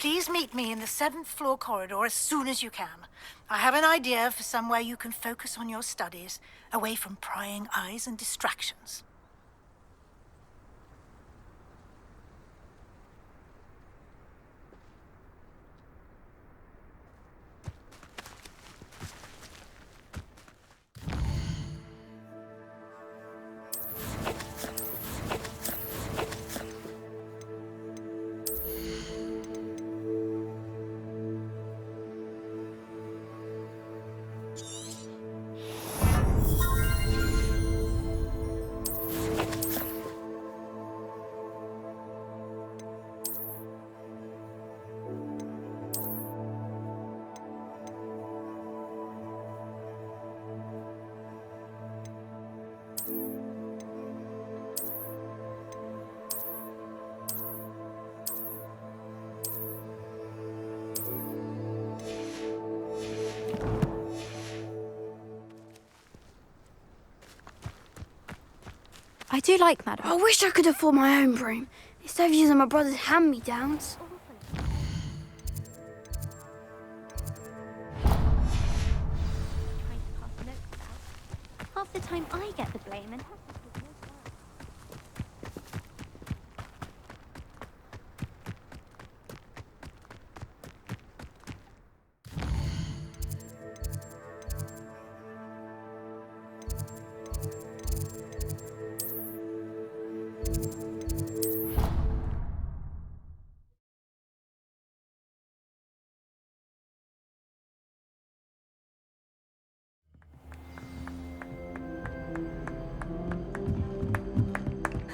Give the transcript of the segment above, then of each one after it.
Please meet me in the 7th floor corridor as soon as you can. I have an idea for somewhere you can focus on your studies, away from prying eyes and distractions. I do like Madam. I wish I could afford my own broom, instead of using my brother's hand-me-downs. Half the time I get the blame and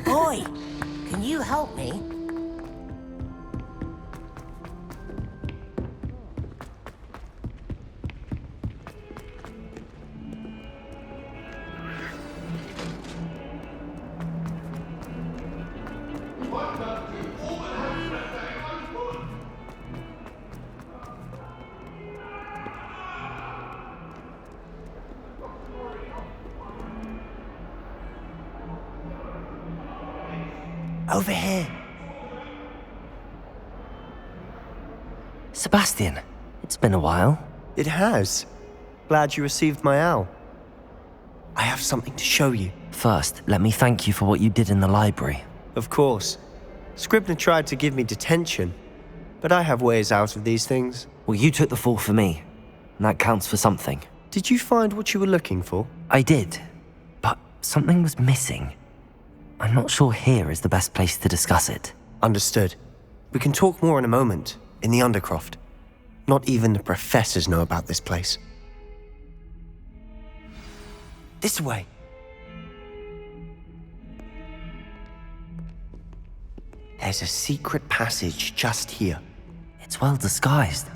Boy, can you help me? Over here. Sebastian, it's been a while. It has. Glad you received my owl. I have something to show you. First, let me thank you for what you did in the library. Of course. Scribner tried to give me detention, but I have ways out of these things. Well, you took the fall for me, and that counts for something. Did you find what you were looking for? I did, but something was missing. I'm not sure here is the best place to discuss it. Understood. We can talk more in a moment, in the Undercroft. Not even the professors know about this place. This way. There's a secret passage just here. It's well disguised.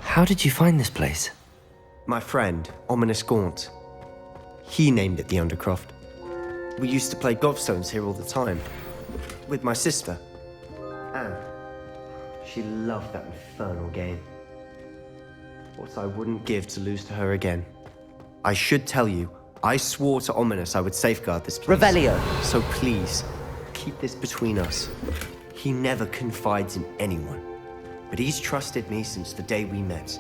How did you find this place? My friend, Ominous Gaunt. He named it the Undercroft. We used to play gobstones here all the time. With my sister, Anne. She loved that infernal game. What I wouldn't give to lose to her again. I should tell you, I swore to Ominous I would safeguard this place. Revelio. So please, keep this between us. He never confides in anyone. But he's trusted me since the day we met.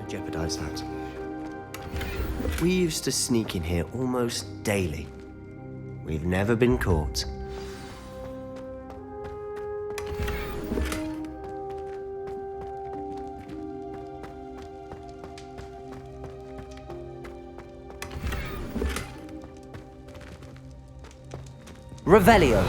jeopardize that. We used to sneak in here almost daily. We've never been caught. Revelio.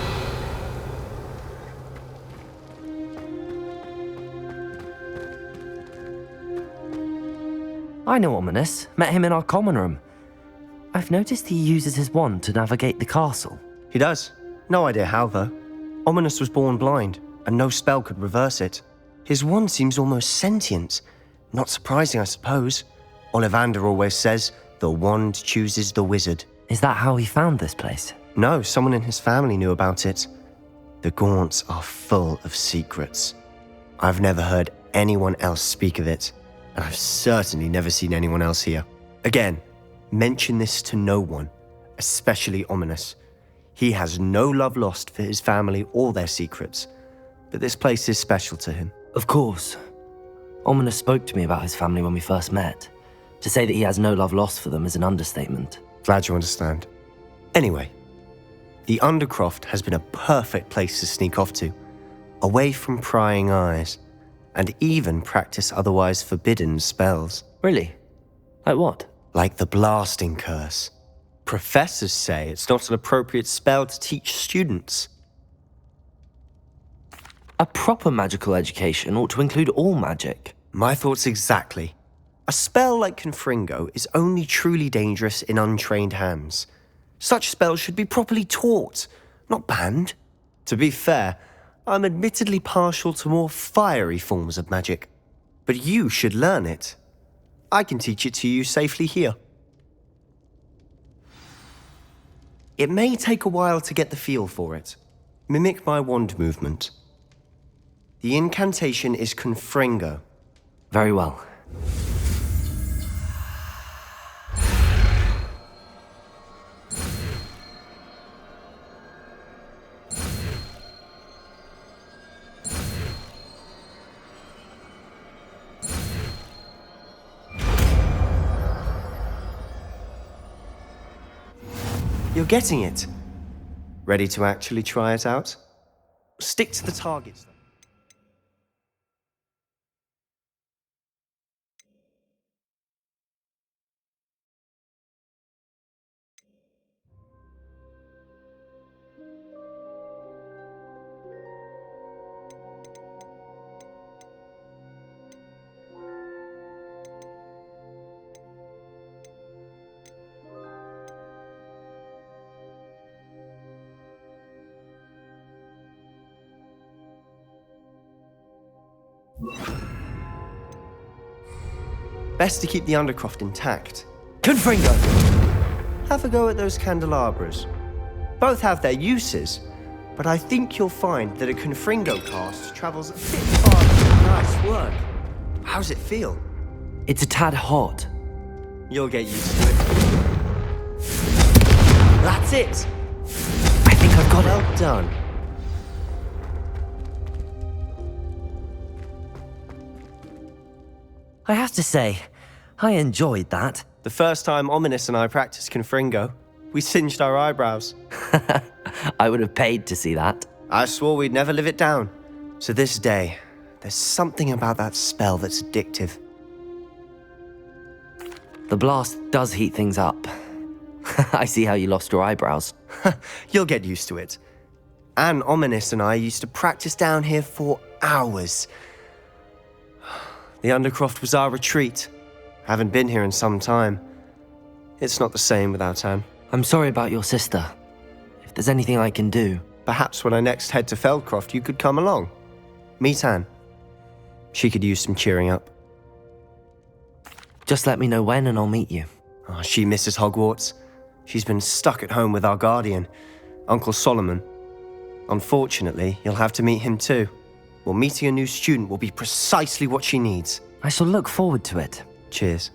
I know Ominous. Met him in our common room. I've noticed he uses his wand to navigate the castle. He does. No idea how, though. Ominous was born blind, and no spell could reverse it. His wand seems almost sentient. Not surprising, I suppose. Ollivander always says, the wand chooses the wizard. Is that how he found this place? No, someone in his family knew about it. The Gaunts are full of secrets. I've never heard anyone else speak of it, and I've certainly never seen anyone else here. Again, mention this to no one, especially Ominous. He has no love lost for his family or their secrets, but this place is special to him. Of course. Ominous spoke to me about his family when we first met. To say that he has no love lost for them is an understatement. Glad you understand. Anyway, the Undercroft has been a perfect place to sneak off to, away from prying eyes, and even practice otherwise forbidden spells. Really? Like what? Like the blasting curse. Professors say it's not an appropriate spell to teach students. A proper magical education ought to include all magic. My thoughts exactly. A spell like Confringo is only truly dangerous in untrained hands. Such spells should be properly taught, not banned. To be fair, I'm admittedly partial to more fiery forms of magic. But you should learn it. I can teach it to you safely here. It may take a while to get the feel for it. Mimic my wand movement. The incantation is Confringo. Very well. You're getting it. Ready to actually try it out? Stick to the targets. Best to keep the Undercroft intact. Confringo! Have a go at those candelabras. Both have their uses, but I think you'll find that a Confringo cast travels a bit farther than nice work. How's it feel? It's a tad hot. You'll get used to it. That's it! I think I've got it. Well done. I have to say, I enjoyed that. The first time Ominous and I practiced Confringo, we singed our eyebrows. I would have paid to see that. I swore we'd never live it down. To this day, there's something about that spell that's addictive. The blast does heat things up. I see how you lost your eyebrows. You'll get used to it. Anne, Ominous and I used to practice down here for hours. The Undercroft was our retreat. Haven't been here in some time. It's not the same without Anne. I'm sorry about your sister. If there's anything I can do... Perhaps when I next head to Feldcroft, you could come along. Meet Anne. She could use some cheering up. Just let me know when and I'll meet you. Oh, she misses Hogwarts. She's been stuck at home with our guardian, Uncle Solomon. Unfortunately, you'll have to meet him too. Well, meeting a new student will be precisely what she needs. I shall look forward to it. Cheers.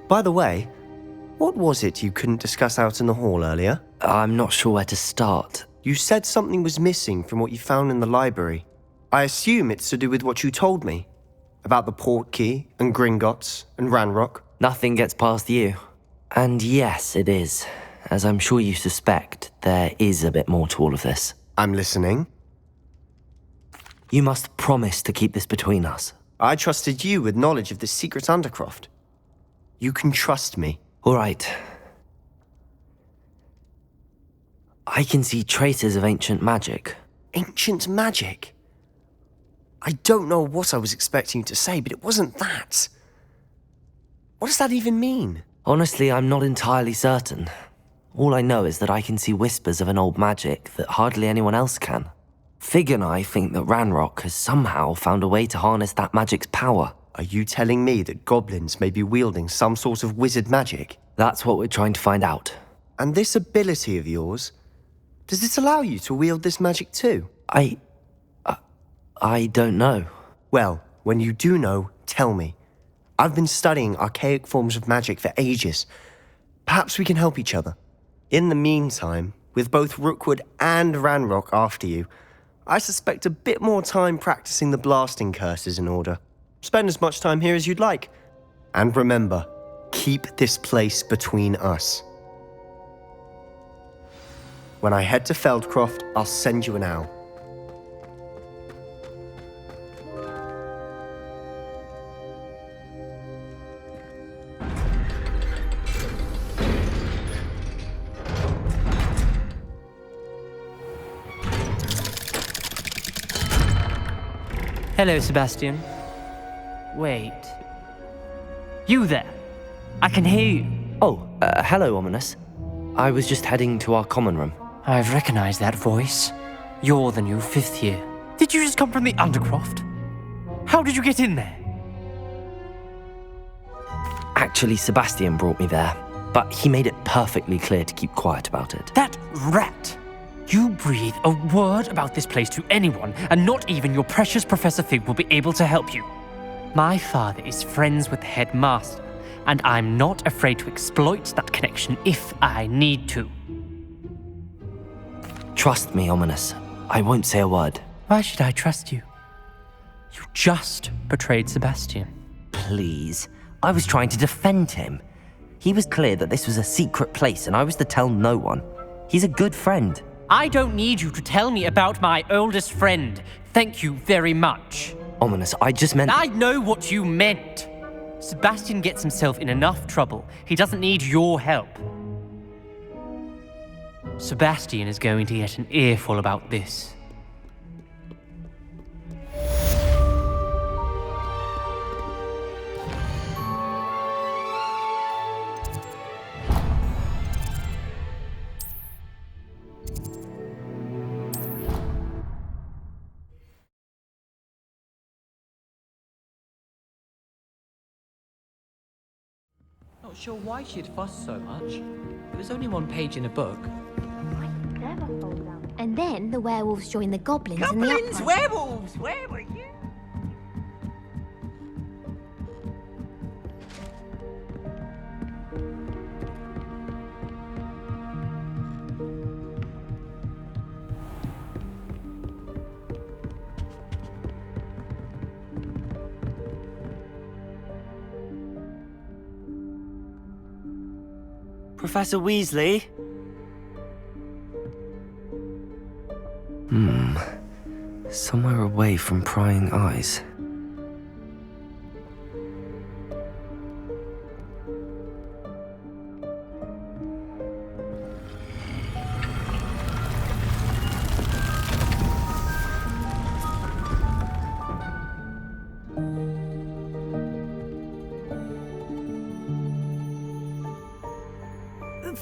By the way, what was it you couldn't discuss out in the hall earlier? I'm not sure where to start. You said something was missing from what you found in the library. I assume it's to do with what you told me. About the Portkey and Gringotts and Ranrock. Nothing gets past you. And yes, it is. As I'm sure you suspect, there is a bit more to all of this. I'm listening. You must promise to keep this between us. I trusted you with knowledge of this secret Undercroft. You can trust me. All right. I can see traces of ancient magic. Ancient magic? I don't know what I was expecting you to say, but it wasn't that. What does that even mean? Honestly, I'm not entirely certain. All I know is that I can see whispers of an old magic that hardly anyone else can. Fig and I think that Ranrock has somehow found a way to harness that magic's power. Are you telling me that goblins may be wielding some sort of wizard magic? That's what we're trying to find out. And this ability of yours, does it allow you to wield this magic too? I don't know. Well, when you do know, tell me. I've been studying archaic forms of magic for ages. Perhaps we can help each other. In the meantime, with both Rookwood and Ranrock after you, I suspect a bit more time practicing the blasting curse is in order. Spend as much time here as you'd like. And remember, keep this place between us. When I head to Feldcroft, I'll send you an owl. Hello, Sebastian. Wait. You there? I can hear you. Oh, hello, Ominous. I was just heading to our common room. I've recognized that voice. You're the new 5th year. Did you just come from the Undercroft? How did you get in there? Actually, Sebastian brought me there, but he made it perfectly clear to keep quiet about it. That rat! You breathe a word about this place to anyone, and not even your precious Professor Fig will be able to help you. My father is friends with the headmaster, and I'm not afraid to exploit that connection if I need to. Trust me, Ominous. I won't say a word. Why should I trust you? You just betrayed Sebastian. Please. I was trying to defend him. He was clear that this was a secret place, and I was to tell no one. He's a good friend. I don't need you to tell me about my oldest friend. Thank you very much. Ominous, I just meant... I know what you meant. Sebastian gets himself in enough trouble. He doesn't need your help. Sebastian is going to get an earful about this. Not sure why she'd fuss so much. It was only one page in a book. And then the werewolves join the goblins in the Goblins, uproar. werewolves, where were you? Professor Weasley? Somewhere away from prying eyes.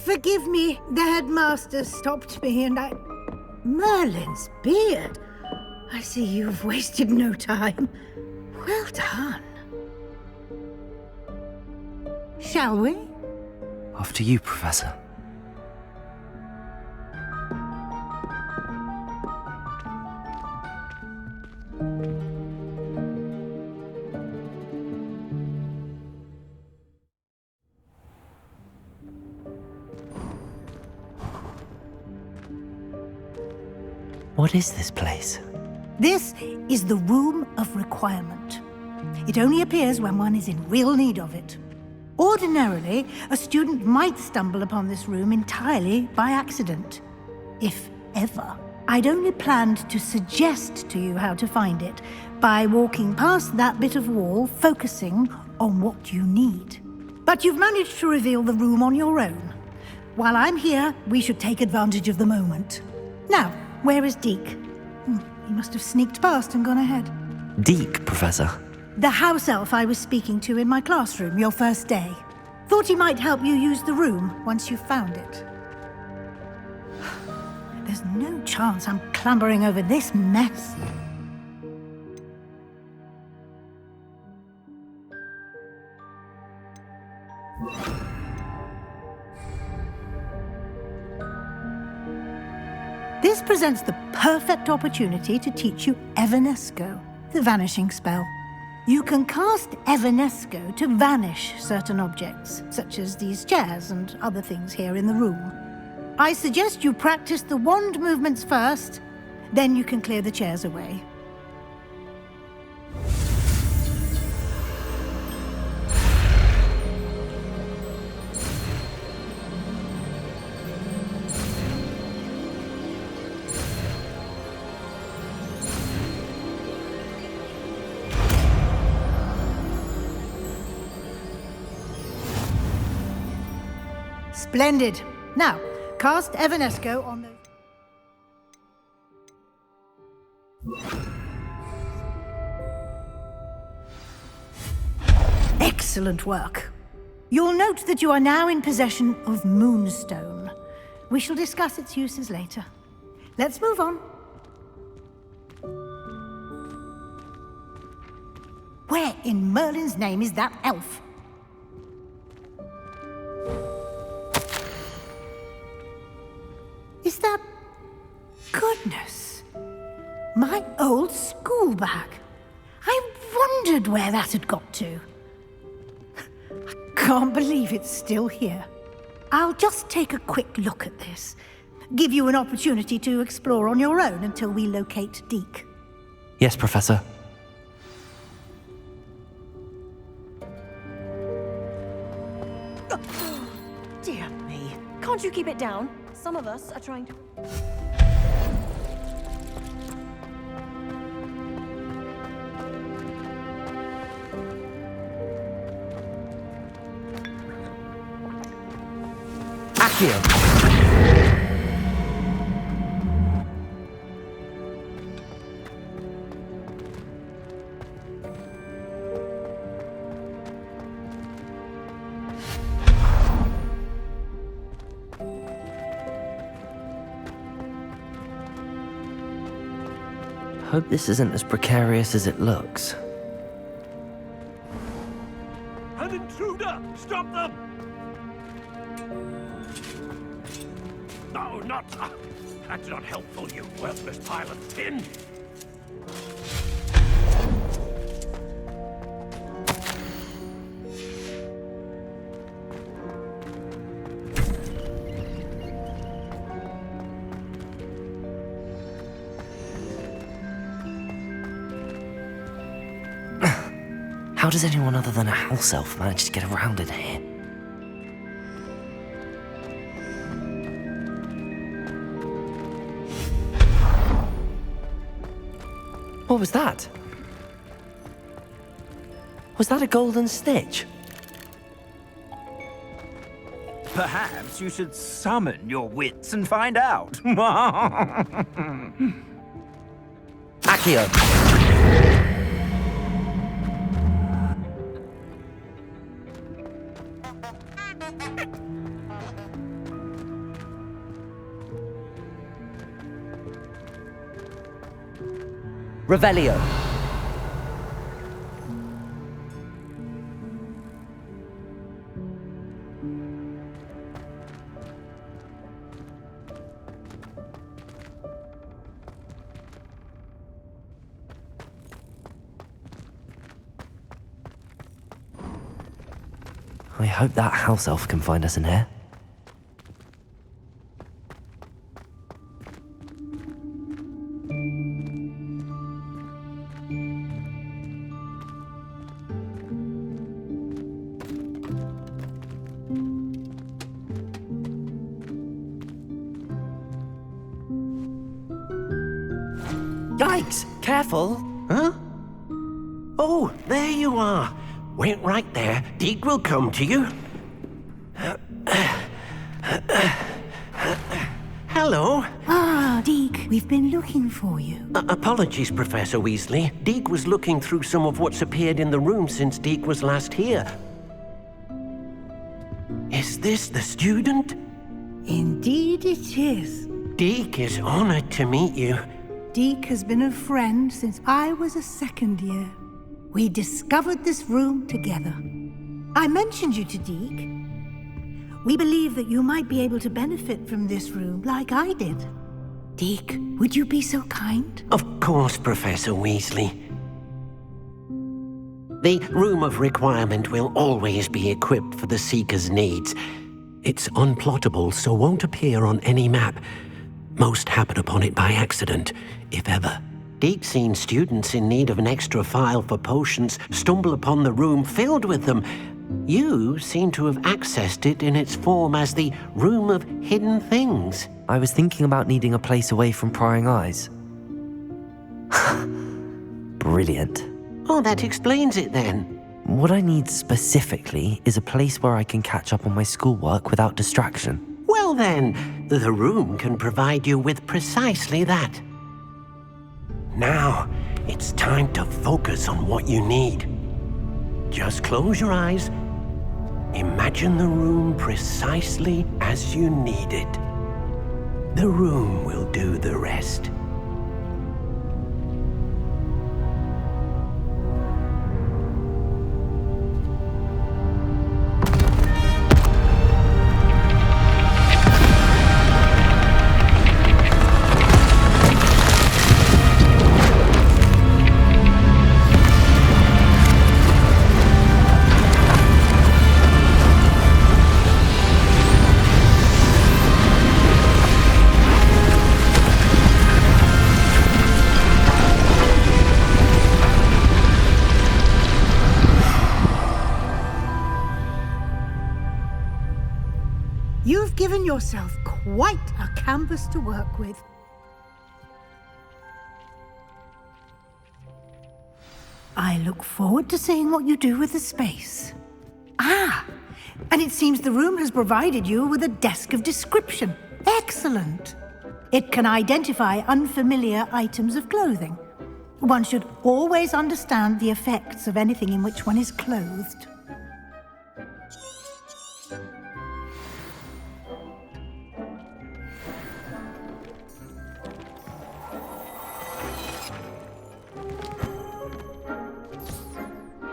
Forgive me, the headmaster stopped me and I... Merlin's beard. I see you've wasted no time. Well done. Shall we? After you, Professor. What is this place? This is the Room of Requirement. It only appears when one is in real need of it. Ordinarily, a student might stumble upon this room entirely by accident, if ever. I'd only planned to suggest to you how to find it by walking past that bit of wall, focusing on what you need. But you've managed to reveal the room on your own. While I'm here, we should take advantage of the moment. Now, where is Deke? He must have sneaked past and gone ahead. Deke, Professor. The house elf I was speaking to in my classroom your first day. Thought he might help you use the room once you found it. There's no chance I'm clambering over this mess. This presents the perfect opportunity to teach you Evanesco, the vanishing spell. You can cast Evanesco to vanish certain objects, such as these chairs and other things here in the room. I suggest you practice the wand movements first, then you can clear the chairs away. Splendid. Now, cast Evanesco on those... Excellent work. You'll note that you are now in possession of Moonstone. We shall discuss its uses later. Let's move on. Where in Merlin's name is that elf? Is that... Goodness. My old school bag. I wondered where that had got to. I can't believe it's still here. I'll just take a quick look at this. Give you an opportunity to explore on your own until we locate Deke. Yes, Professor. Dear me. Can't you keep it down? Some of us are trying to... Accio! Hope this isn't as precarious as it looks. An intruder! Stop them! No, not... That's not helpful, you worthless pile of tin! How does anyone other than a house elf manage to get around in here? What was that? Was that a golden stitch? Perhaps you should summon your wits and find out. Accio! Revelio. I hope that house elf can find us in here. Thanks. Careful. Huh? Oh, there you are. Wait right there. Deke will come to you. Hello. Ah, Deke, we've been looking for you. Apologies, Professor Weasley. Deke was looking through some of what's appeared in the room since Deke was last here. Is this the student? Indeed it is. Deke is honored to meet you. Deke has been a friend since I was a second year. We discovered this room together. I mentioned you to Deke. We believe that you might be able to benefit from this room like I did. Deke, would you be so kind? Of course, Professor Weasley. The Room of Requirement will always be equipped for the Seeker's needs. It's unplottable, so won't appear on any map. Most happen upon it by accident, if ever. Deke's seen students in need of an extra file for potions stumble upon the room filled with them. You seem to have accessed it in its form as the Room of Hidden Things. I was thinking about needing a place away from prying eyes. Brilliant. Oh, that explains it then. What I need specifically is a place where I can catch up on my schoolwork without distraction. Well then, the room can provide you with precisely that. Now, it's time to focus on what you need. Just close your eyes. Imagine the room precisely as you need it. The room will do the rest. You've given yourself quite a canvas to work with. I look forward to seeing what you do with the space. Ah, and it seems the room has provided you with a desk of description. Excellent. It can identify unfamiliar items of clothing. One should always understand the effects of anything in which one is clothed.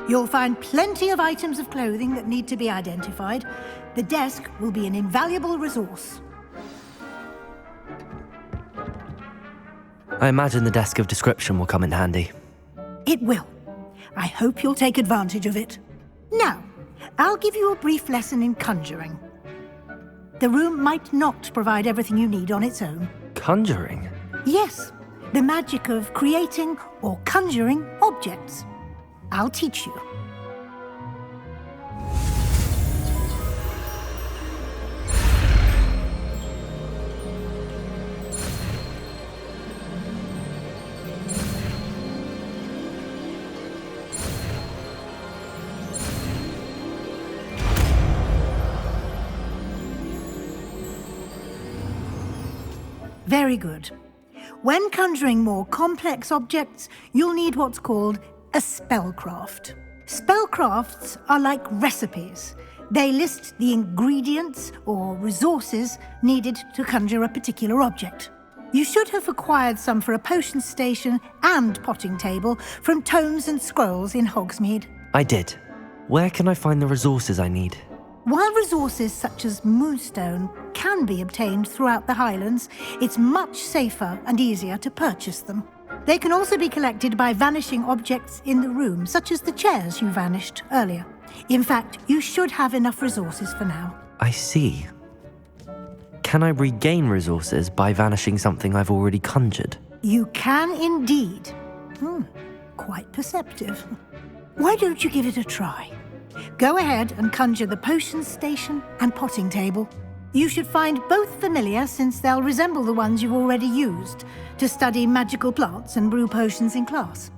You'll find plenty of items of clothing that need to be identified. The desk will be an invaluable resource. I imagine the desk of description will come in handy. It will. I hope you'll take advantage of it. Now, I'll give you a brief lesson in conjuring. The room might not provide everything you need on its own. Conjuring? Yes, the magic of creating or conjuring objects. I'll teach you. Very good. When conjuring more complex objects, you'll need what's called a spellcraft. Spellcrafts are like recipes. They list the ingredients or resources needed to conjure a particular object. You should have acquired some for a potion station and potting table from tomes and scrolls in Hogsmeade. I did. Where can I find the resources I need? While resources such as moonstone can be obtained throughout the Highlands, it's much safer and easier to purchase them. They can also be collected by vanishing objects in the room, such as the chairs you vanished earlier. In fact, you should have enough resources for now. I see. Can I regain resources by vanishing something I've already conjured? You can indeed. Quite perceptive. Why don't you give it a try? Go ahead and conjure the potion station and potting table. You should find both familiar, since they'll resemble the ones you've already used to study magical plants and brew potions in class.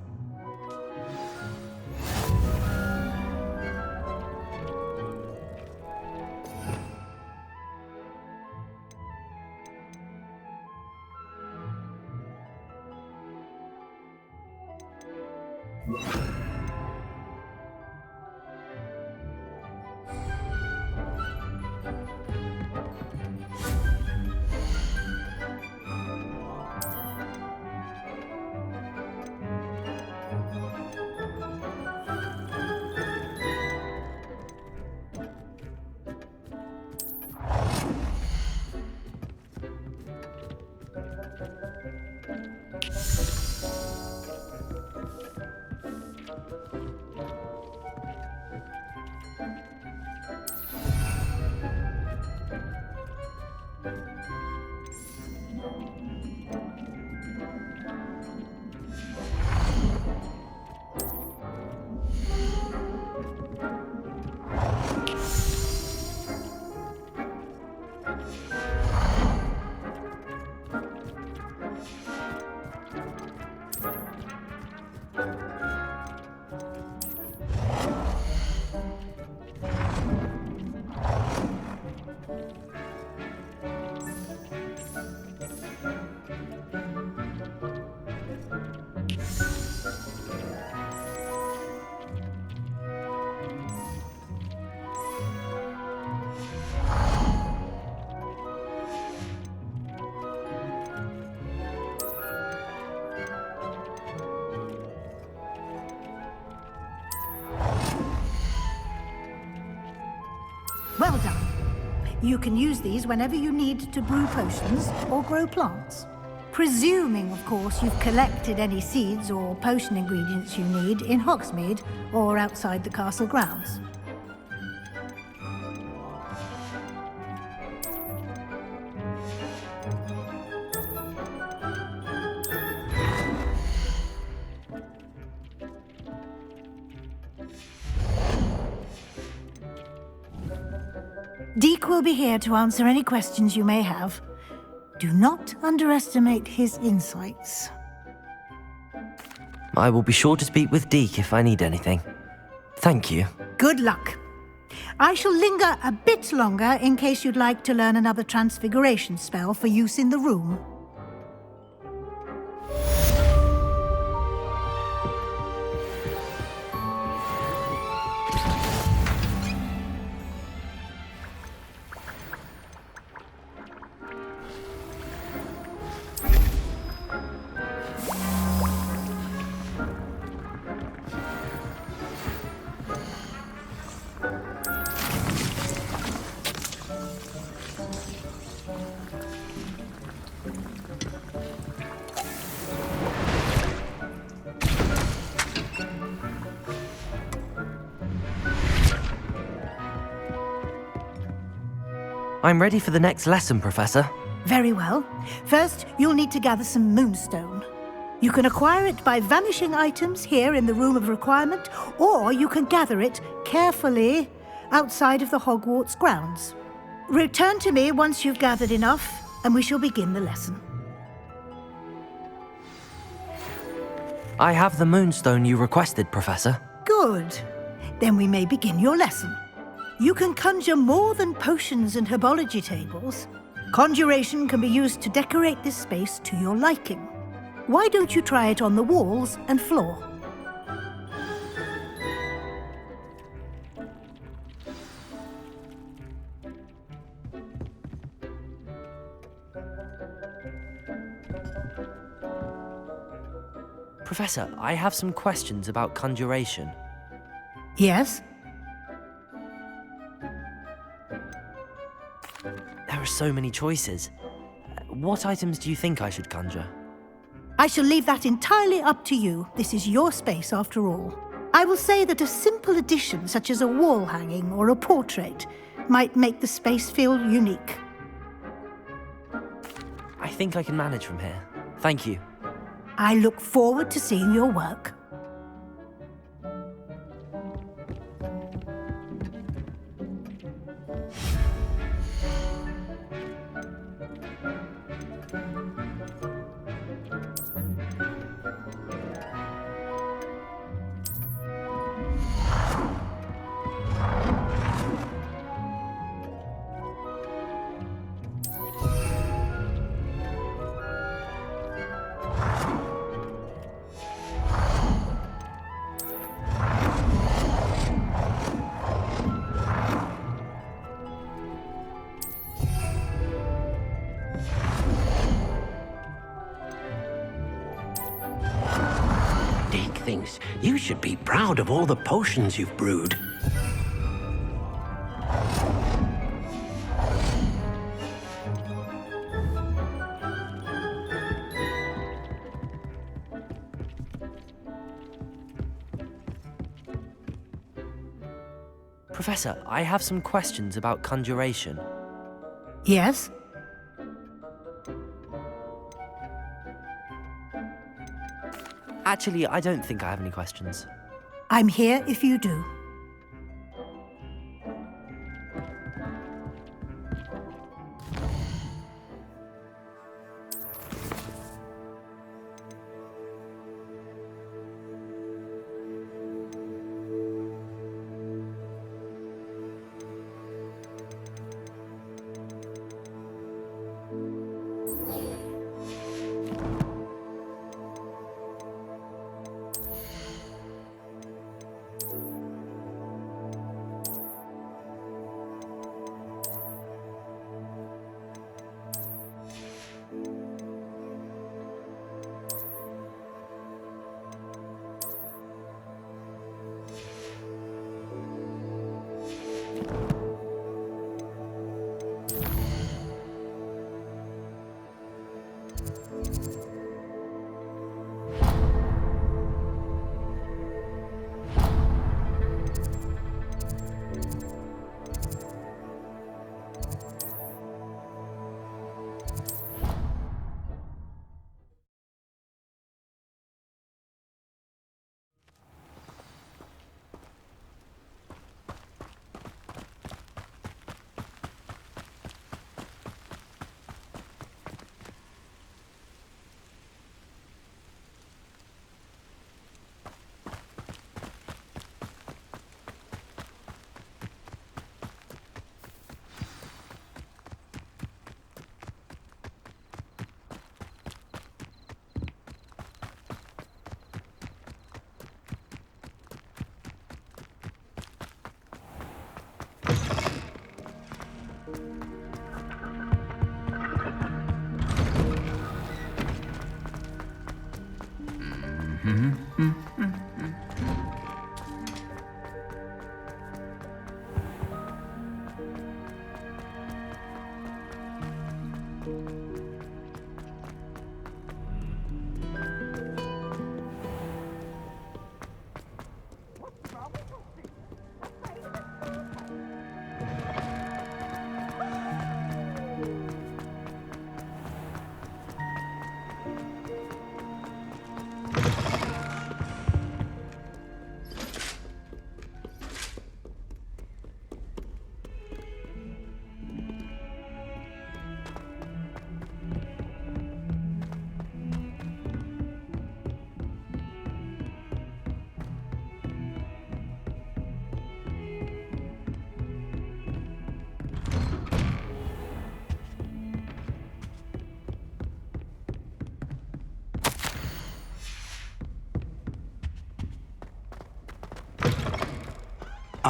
Well done. You can use these whenever you need to brew potions or grow plants. Presuming, of course, you've collected any seeds or potion ingredients you need in Hogsmeade or outside the castle grounds. Deke will be here to answer any questions you may have. Do not underestimate his insights. I will be sure to speak with Deke if I need anything. Thank you. Good luck. I shall linger a bit longer in case you'd like to learn another transfiguration spell for use in the room. I'm ready for the next lesson, Professor. Very well. First, you'll need to gather some moonstone. You can acquire it by vanishing items here in the Room of Requirement, or you can gather it carefully outside of the Hogwarts grounds. Return to me once you've gathered enough, and we shall begin the lesson. I have the moonstone you requested, Professor. Good. Then we may begin your lesson. You can conjure more than potions and herbology tables. Conjuration can be used to decorate this space to your liking. Why don't you try it on the walls and floor? Professor, I have some questions about conjuration. Yes? There are so many choices. What items do you think I should conjure? I shall leave that entirely up to you. This is your space, after all. I will say that a simple addition, such as a wall hanging or a portrait, might make the space feel unique. I think I can manage from here. Thank you. I look forward to seeing your work. things. You should be proud of all the potions you've brewed. Professor, I have some questions about conjuration. Yes? Actually, I don't think I have any questions. I'm here if you do.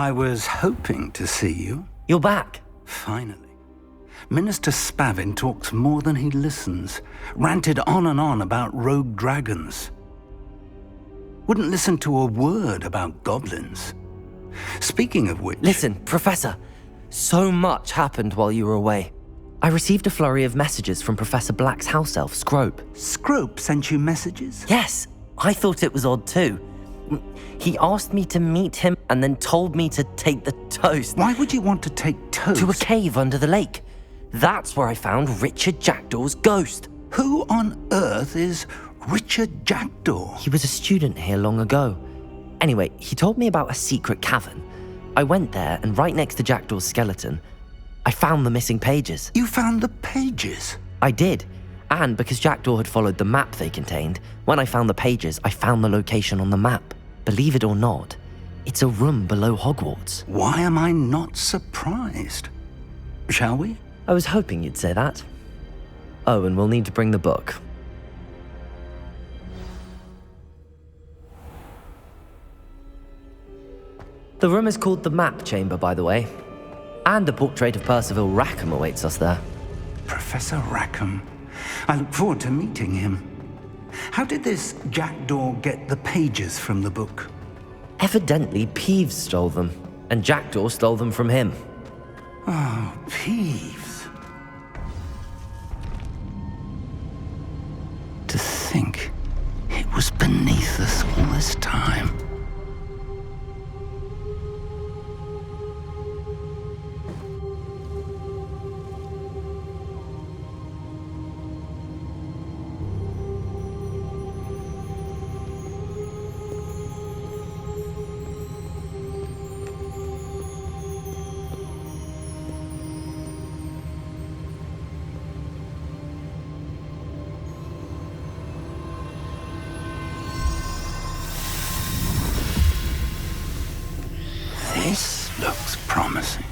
I was hoping to see you. You're back. Finally. Minister Spavin talks more than he listens. Ranted on and on about rogue dragons. Wouldn't listen to a word about goblins. Speaking of which... Listen, Professor. So much happened while you were away. I received a flurry of messages from Professor Black's house elf, Scrope. Scrope sent you messages? Yes. I thought it was odd too. He asked me to meet him and then told me to take the toast. Why would you want to take toast? To a cave under the lake. That's where I found Richard Jackdaw's ghost. Who on earth is Richard Jackdaw? He was a student here long ago. Anyway, he told me about a secret cavern. I went there, and right next to Jackdaw's skeleton, I found the missing pages. You found the pages? I did. And because Jackdaw had followed the map they contained, when I found the pages, I found the location on the map. Believe it or not, it's a room below Hogwarts. Why am I not surprised? Shall we? I was hoping you'd say that. Oh, and we'll need to bring the book. The room is called the Map Chamber, by the way. And a portrait of Percival Rackham awaits us there. Professor Rackham. I look forward to meeting him. How did this jackdaw get the pages from the book? Evidently, Peeves stole them, and Jackdaw stole them from him. Oh, Peeves. To think it was beneath us all this time. This looks promising.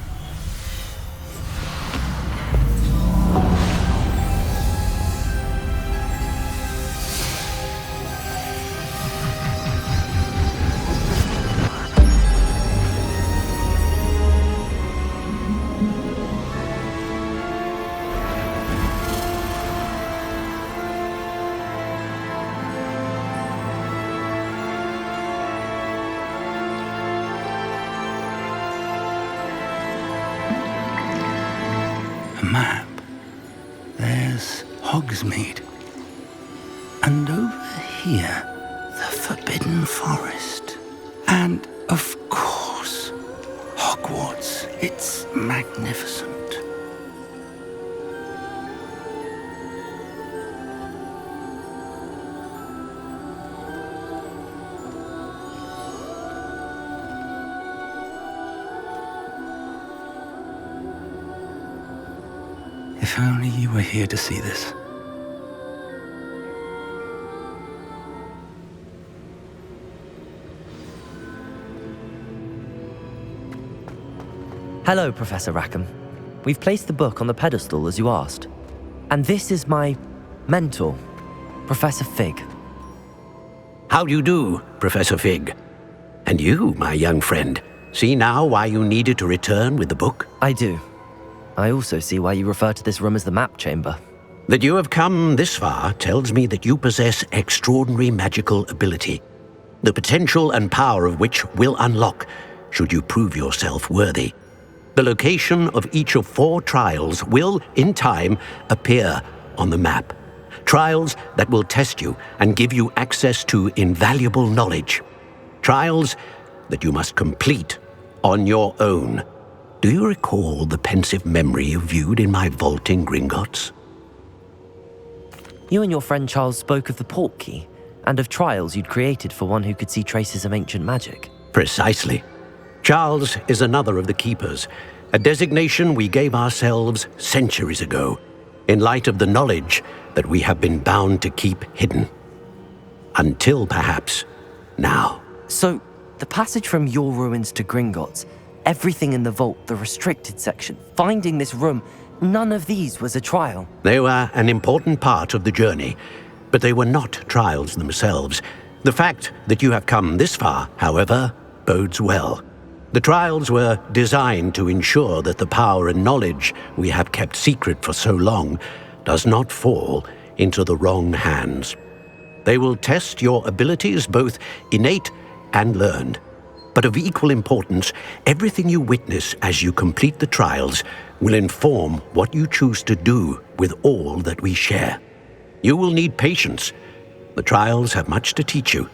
A map. There's Hogsmeade. And over here, the Forbidden Forest. And, of course, Hogwarts. It's magnificent. If only you were here to see this. Hello, Professor Rackham. We've placed the book on the pedestal as you asked. And this is my mentor, Professor Fig. How do you do, Professor Fig? And you, my young friend, see now why you needed to return with the book? I do. I also see why you refer to this room as the map chamber. That you have come this far tells me that you possess extraordinary magical ability, the potential and power of which will unlock should you prove yourself worthy. The location of each of 4 trials will, in time, appear on the map. Trials that will test you and give you access to invaluable knowledge. Trials that you must complete on your own. Do you recall the pensive memory you viewed in my vault in Gringotts? You and your friend Charles spoke of the Portkey and of trials you'd created for one who could see traces of ancient magic. Precisely. Charles is another of the Keepers, a designation we gave ourselves centuries ago, in light of the knowledge that we have been bound to keep hidden. Until perhaps now. So, the passage from your ruins to Gringotts, everything in the vault, the restricted section, finding this room, none of these was a trial. They were an important part of the journey, but they were not trials themselves. The fact that you have come this far, however, bodes well. The trials were designed to ensure that the power and knowledge we have kept secret for so long does not fall into the wrong hands. They will test your abilities, both innate and learned. But of equal importance, everything you witness as you complete the trials will inform what you choose to do with all that we share. You will need patience. The trials have much to teach you.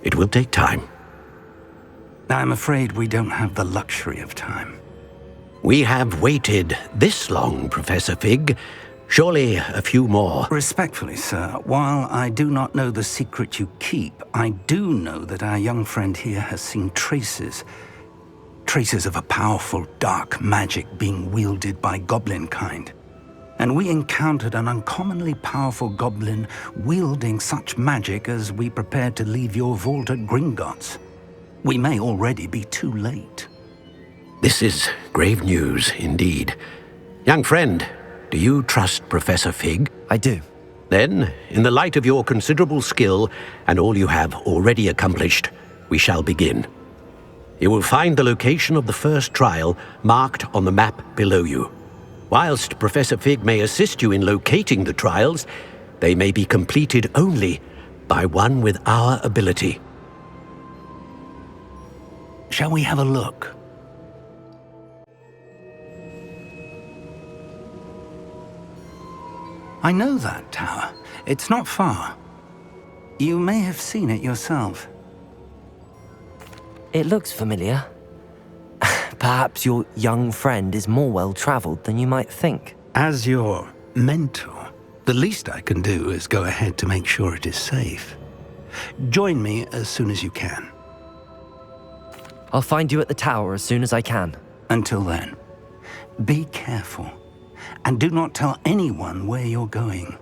It will take time. I'm afraid we don't have the luxury of time. We have waited this long, Professor Fig. Surely a few more. Respectfully, sir, while I do not know the secret you keep, I do know that our young friend here has seen traces of a powerful dark magic being wielded by goblin kind. And we encountered an uncommonly powerful goblin wielding such magic as we prepared to leave your vault at Gringotts. We may already be too late. This is grave news indeed. Young friend, do you trust Professor Fig? I do. Then, in the light of your considerable skill and all you have already accomplished, we shall begin. You will find the location of the first trial marked on the map below you. Whilst Professor Fig may assist you in locating the trials, They may be completed only by one with our ability. Shall we have a look? I know that tower. It's not far. You may have seen it yourself. It looks familiar. Perhaps your young friend is more well-traveled than you might think. As your mentor, the least I can do is go ahead to make sure it is safe. Join me as soon as you can. I'll find you at the tower as soon as I can. Until then, be careful, and do not tell anyone where you're going.